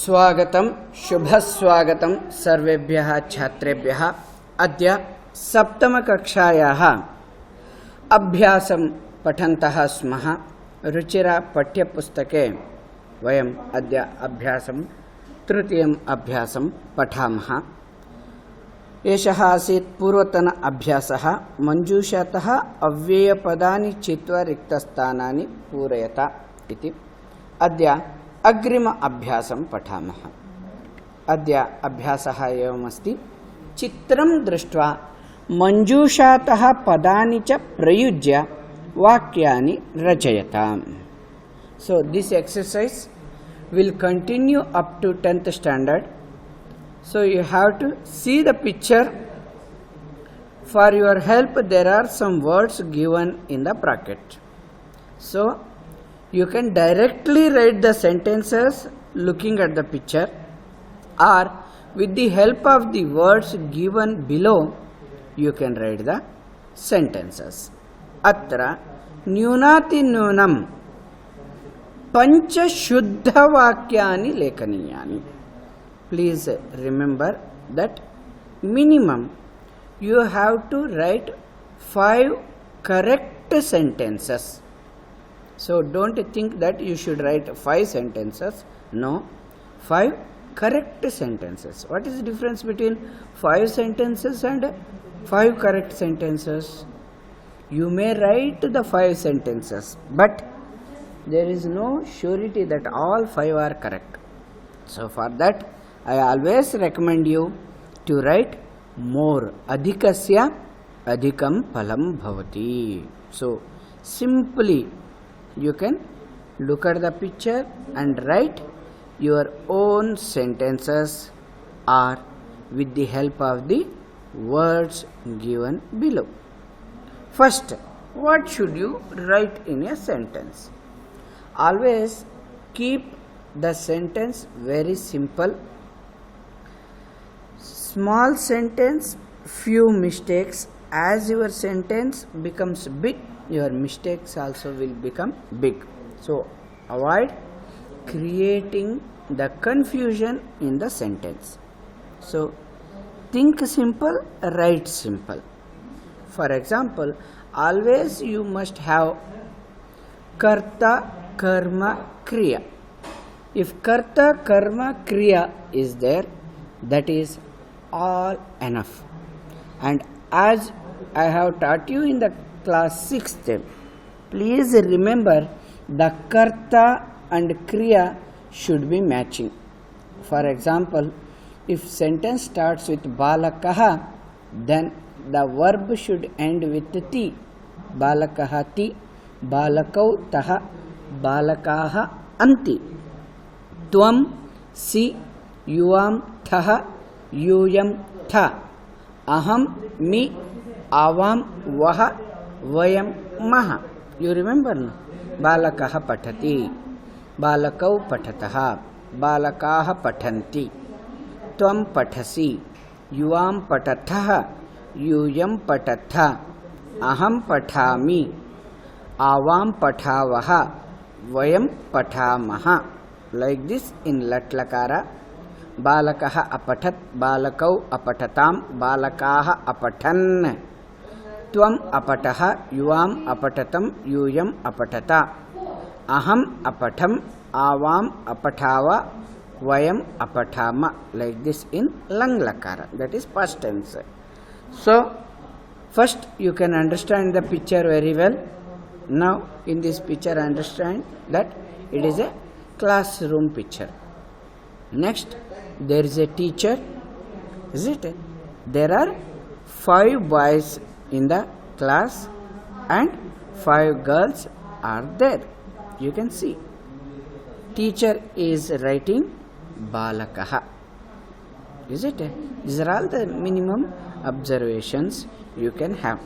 स्वागतं शुभस्वागतं सर्वेभ्यः छात्रेभ्यः। अद्य सप्तमकक्षायाः अभ्यासं पठन्तः स्मः। रुचिरा पाठ्यपुस्तके वयम् अद्य अभ्यासं तृतीयम् अभ्यासं पठामः। एषः आसीत् पूर्वतन अभ्यासः। मञ्जूषातः अव्ययपदानि चित्वा रिक्तस्थानानि पूरयत इति। अद्य अग्रिम अभ्यासं पठामः। अद्य अभ्यासः एवमस्ति। चित्रं दृष्ट्वा मञ्जूषातः पदानि च प्रयुज्य वाक्यानि रचयताम्। So this exercise will continue up to 10th standard. So you have to see the picture. For your help, there are some words given in the bracket. So you can directly write the sentences looking at the picture, or with the help of the words given below, you can write the sentences. Atra न्यूनातिन्यूनं पंचशुद्धवाक्यानि लेखनीयानि. Please remember that minimum you have to write 5 correct sentences. So don't think that you should write 5 sentences. No, 5 correct sentences. What is the difference between 5 sentences and 5 correct sentences? You may write the 5 sentences, but there is no surety that all 5 are correct. So for that, I always recommend you to write more. Adhikasya adhikam phalam bhavati. So simply you can look at the picture and write your own sentences, or with the help of the words given below. First, what should you write in a sentence? Always keep the sentence very simple. Small sentence, few mistakes. As your sentence becomes big, your mistakes also will become big. So avoid creating the confusion in the sentence. So think simple, write simple. For example, always you must have karta, karma, kriya. If karta, karma, kriya is there, that is all enough. And as I have taught you in the class 6th, please remember the karta and kriya should be matching. For example, if sentence starts with balakaha, then the verb should end with ti. Balakaha ti, balakau taha, balakaha anti. Tvam si, yuam thaha, yuyam tha. Aham mi, avam vaha, vayam maha. You remember no? Balakaha patati, balakau patataha, balakaha patanti. Tvam patasi, yuam patatha, yuyam patatha. Aham patami, avam patavaha, vayam patamaha. Like this in latlakara. Balakaha apatat, balakau apatatam, balakaha apatan. Tvam apataha, yuam apatatam, yuyam apatata. Aham apatam, avam apatava, vayam apatama. Like this in langlakara. That is past tense. So first you can understand the picture very well. Now in this picture understand that it is a classroom picture. Next, there is a teacher, is it? There are 5 boys in the class and 5 girls are there. You can see. Teacher is writing balakaha. Is it? These are all the minimum observations you can have.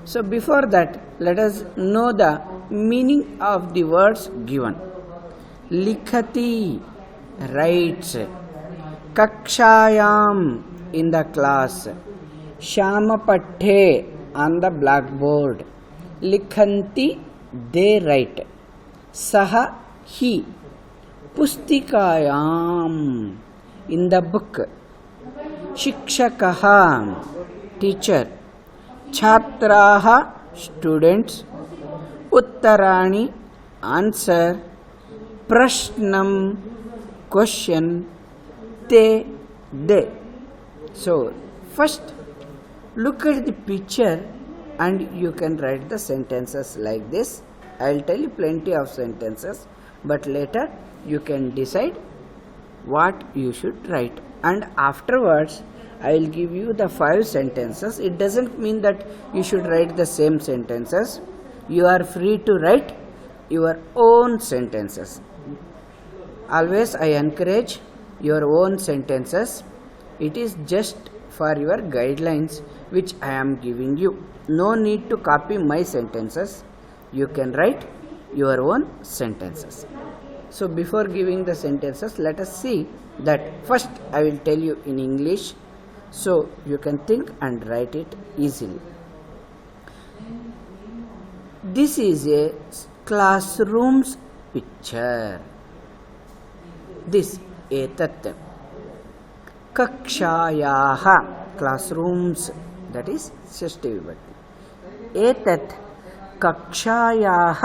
So before that, let us know the meaning of the words given. Likhati, writes. Kakshayam, in the class. Shamapatthe, on the blackboard. Likhanti, they write. Saha, he. pustikayam, in the book. Shikshakaha, teacher. Chhatraha, students. Uttarani, answer. Prashnam, question. Te, they. So first look at the picture and you can write the sentences like this. I will tell you plenty of sentences, but later you can decide what you should write, and afterwards I will give you the 5 sentences. It doesn't mean that you should write the same sentences. You are free to write your own sentences. Always I encourage your own sentences. It is just for your guidelines which I am giving you. No need to copy my sentences. You can write your own sentences. So before giving the sentences, let us see that first I will tell you in English so you can think and write it easily. This is a classroom's picture. This etat kakshayaha, classrooms, that is षष्ठी विभक्ति. एतत् कक्षायाः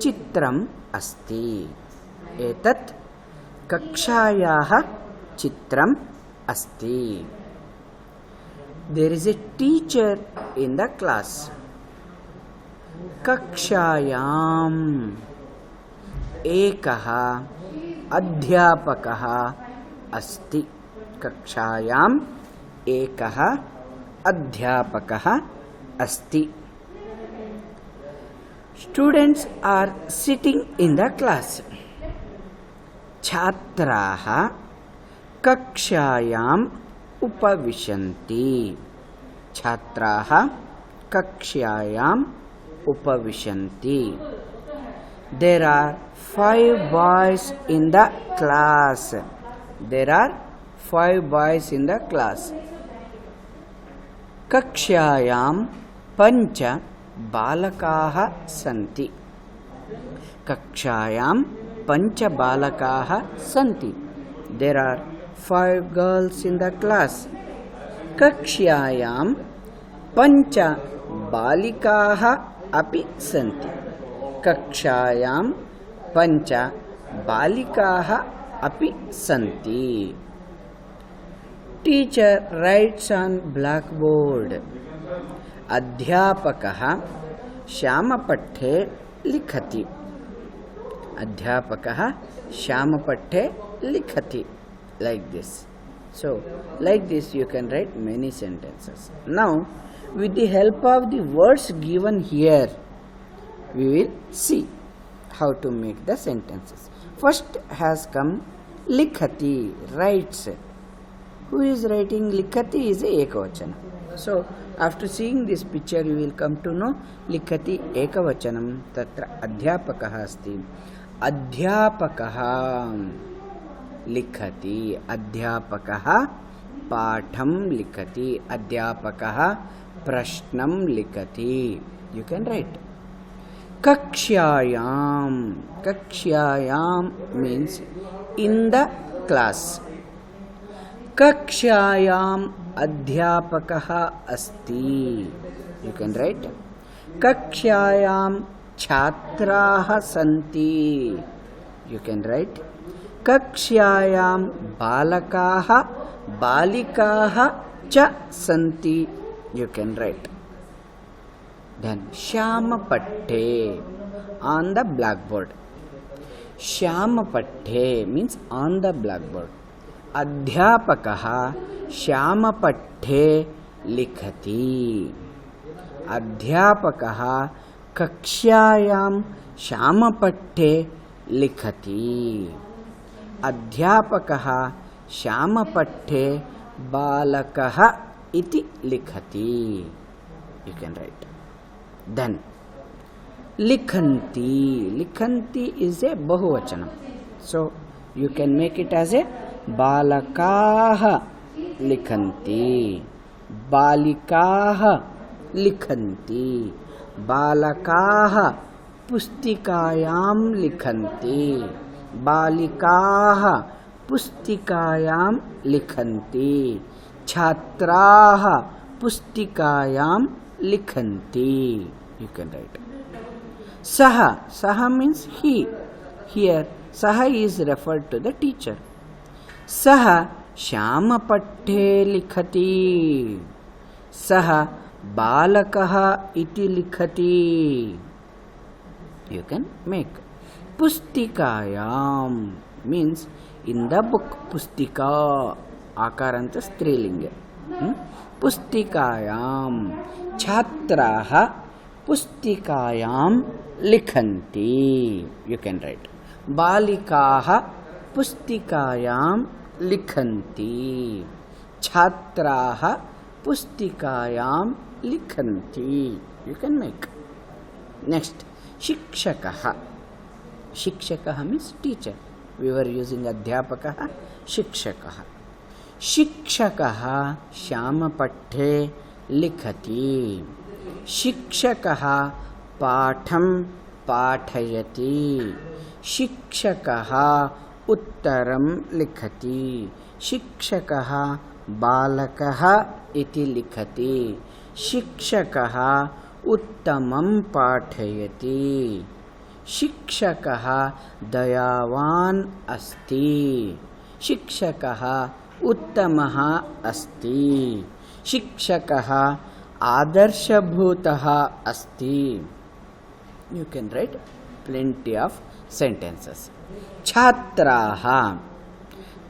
चित्रम् अस्ति. एतत् कक्षायाः चित्रम् अस्ति. There is a teacher in the class. कक्षायाम् एकः अध्यापकः अस्ति. कक्षायाम् एकः अध्यापकः अस्ति. Students are sitting in the class. छात्राः कक्षायाम् उपविशन्ति. छात्राः कक्षायाम् उपविशन्ति. There are 5 boys in the class. There are 5 boys in the class. कक्षायां 5 बालकाः सन्ति. कक्षायां 5 बालकाः सन्ति. There are 5 girls in the class. कक्षायां 5 बालिकाः अपि सन्ति. कक्षायां 5 बालिकाः अपि सन्ति. Teacher writes on blackboard. अध्यापकः श्यामपट्टे लिखति. अध्यापकः श्यामपट्टे लिखति. Like this. So, like this you can write many sentences. Now, with the help of the words given here, we will see how to make the sentences. First has come likhati, writes. Who is writing? Likhati is a ekavachana. So after seeing this picture you will come to know likhati ekavachanam. Tatra adhyapakah asti. Adhyapakah likhati. Adhyapakah patham likhati. Adhyapakah prashnam likhati. You can write. Kakshayam. Kakshayam means in the class. कक्षायाम् अध्यापकः अस्ति. You can write. कक्षायां छात्राः सन्ति. You can write. कक्षायां बालकाः बालिकाः च सन्ति. You can write. Then श्यामपट्टे, on the blackboard. श्यामपट्टे means on the blackboard. अध्यापकः श्यामपट्टे लिखति. अध्यापकः कक्षायां श्यामपट्टे लिखति. अध्यापकः श्यामपट्टे बालकः इति लिखति. You can write. Then लिखन्ति. लिखन्ति is a बहुवचनम. So you can make it as a बालकाः लिखन्ति. बालिकाः लिखन्ति. बालकाः पुस्तिकायां लिखन्ति. बालिकाः पुस्तिकायां लिखन्ति, छात्राः पुस्तिकायां लिखन्ति. You can write. Saha means he. Here Saha is referred to the teacher. Saha श्यामपट्टे लिखति. Saha balakah iti likhati. You can make. Pustikayam means in the book. Pustika akaranta strilinga. Pustikayam. Chhatraha pustikayam likhanti. You can write. Balikaha pustikayam likhanti. Chhatraha pustikayam likhanti. You can make. Next, shikshakaha. Shikshakaha means teacher. We were using adhyapakaha. Shikshakaha. Shikshakaha श्यामपट्टे लिखति. शिक्षकः पाठं पाठयति. शिक्षकः उत्तरं लिखति. शिक्षकः बालकः इति लिखति. शिक्षकः उत्तमं पाठयति. शिक्षकः दयावान् अस्ति. शिक्षकः उत्तमः अस्ति. शिक्षकः आदर्शभूतः अस्ति. You can write plenty of sentences. छात्राः.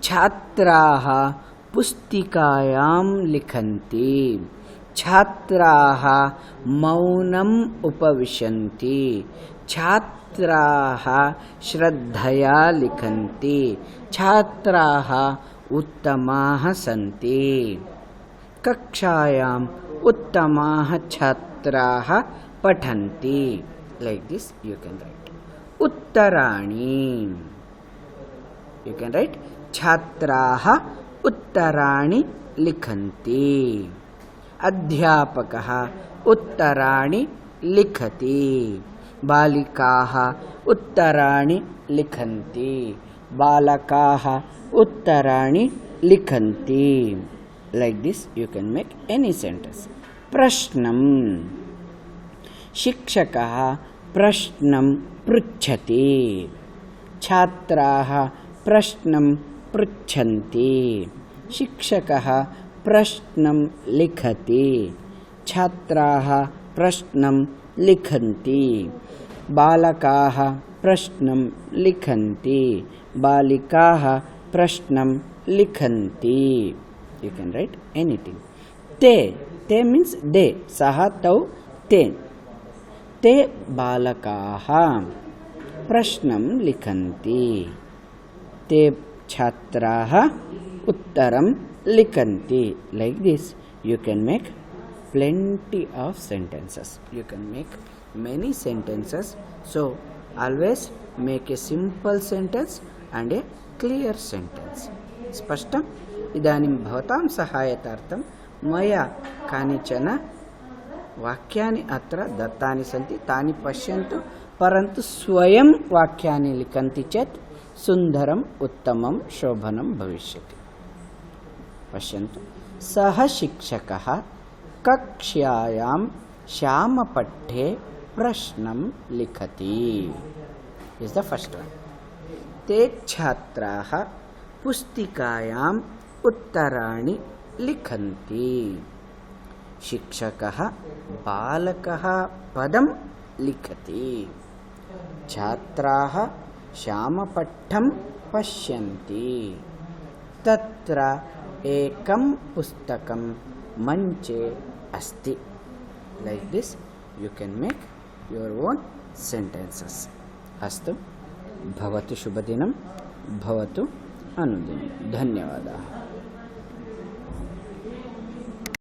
छात्राः पुस्तिकायां लिखन्ति. छात्राः मौनम् उपविशन्ति. छात्राः श्रद्धया लिखन्ति. छात्राः उत्तमाः सन्ति. कक्षायाम् उत्तमाः छात्राः पठन्ति. Like this you can write. उत्तराणि. You can write छात्राः उत्तराणि लिखन्ति. अध्यापकः उत्तराणि लिखति. बालिकाः उत्तराणि लिखन्ति. बालकाः उत्तराणि लिखन्ति. Like this you can make any sentence. प्रश्नं. शिक्षकः प्रश्नं पृच्छति. छात्राः प्रश्नं पृच्छन्ति. शिक्षकः प्रश्नं लिखति. छात्राः प्रश्नं लिखन्ति. बालकाः प्रश्नं लिखन्ति. बालिकाः प्रश्नं लिखन्ति. You can write anything. Te means they. Saha tau te. Te balakaha prashnam likhanti. Te chhatraha uttaram likhanti. Like this you can make plenty of sentences. You can make many sentences. So always make a simple sentence and a clear sentence. स्पष्टम्? इदानीं भवतां सहायतार्थं मया कानिचन वाक्यानि अत्र दत्तानि सन्ति. तानि पश्यन्तु. परन्तु स्वयं वाक्यानि लिखन्ति चेत् सुन्दरम् उत्तमं शोभनं भविष्यति. पश्यन्तु. सः शिक्षकः कक्ष्यायां श्यामपट्टे प्रश्नं लिखति. Is the first one. ते छात्राः पुस्तिकायाम् उत्तराणि लिखन्ति. शिक्षकः बालकः पदं लिखति. छात्राः श्यामपट्टं पश्यन्ति. तत्र एकं पुस्तकं मञ्चे अस्ति. Like this you can make your own sentences. अस्तु. भवतु शुभदिनं. भवतु अनुदिनं. धन्यवादाः.